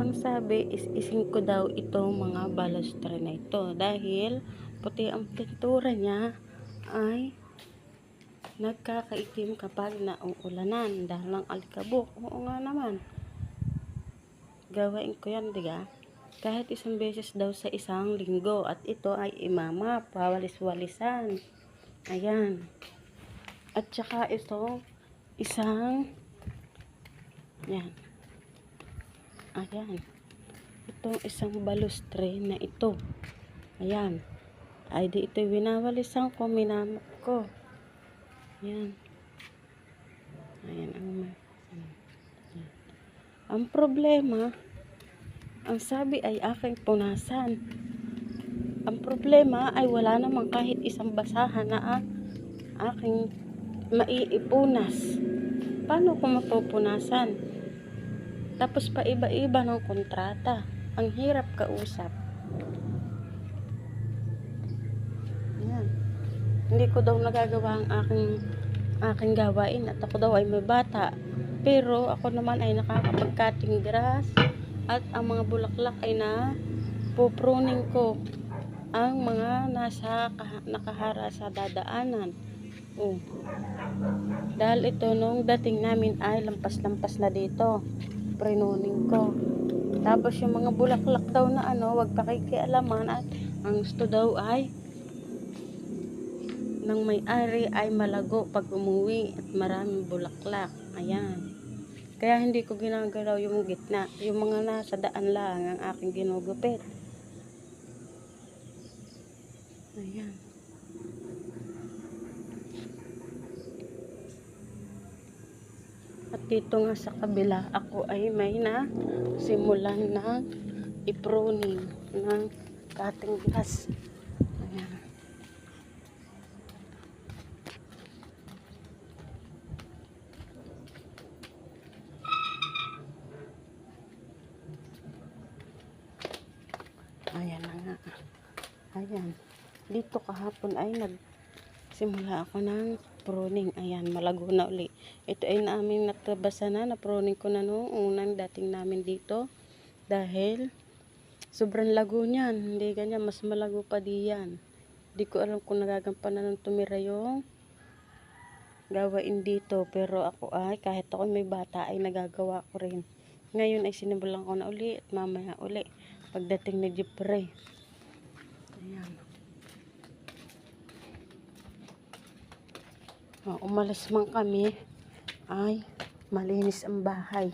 Ang sabi is isin ko daw itong mga balustre na ito dahil puti ang pintura niya ay nagkakaitim kapag nauulanan dahil ng alikabok. Oo nga naman. Gawain ko yan, diga? Kahit isang beses daw sa isang linggo at ito ay imama, pawalis-walisan. Ayan. At saka ito, isang yan. Ayan. Itong isang balustre na ito. Ayan. Ay di ito winawalisan ko, minamok ko. Ayan. Ayan. Ang problema, ang sabi ay aking punasan. Ang problema ay wala namang kahit isang basahan na aking maiipunas. Paano ko mapupunasan? Tapos pa iba-iba ng kontrata. Ang hirap kausap. Ayan. Hindi ko daw nagagawa ang aking gawain at ako daw ay may bata. Pero ako naman ay nakakapag-cutting grass at ang mga bulaklak ay pupruning ko ang mga nakahara sa dadaanan. Dahil ito nung dating namin ay lampas-lampas na dito. Pruning ko. Tapos yung mga bulaklak daw na wag pakikialaman at ang gusto daw ay ng may-ari ay malago pag umuwi at maraming bulaklak. Ayan. Kaya hindi ko ginagalaw yung gitna. Yung mga nasa daan lang ang aking ginugupit. Ayan. At dito nga sa kabila, ako ay may simulan ng i-pruning ng cutting grass. Ayan. Ayan na nga. Ayan. Dito kahapon ay nagsimula ako ng pruning. Ayan, malago na uli. Ito ay namin natabasa na pruning ko na noong unang dating namin dito. Dahil sobrang lago niyan. Hindi ganyan, mas malago pa diyan. Hindi ko alam kung nagagampanan ng tumira yung gawain dito. Pero ako ay, kahit ako may bata ay nagagawa ko rin. Ngayon ay sinimulan ko na uli at mamaya uli. Pagdating ni Jepre. Ayan. Umalis man kami ay malinis ang bahay.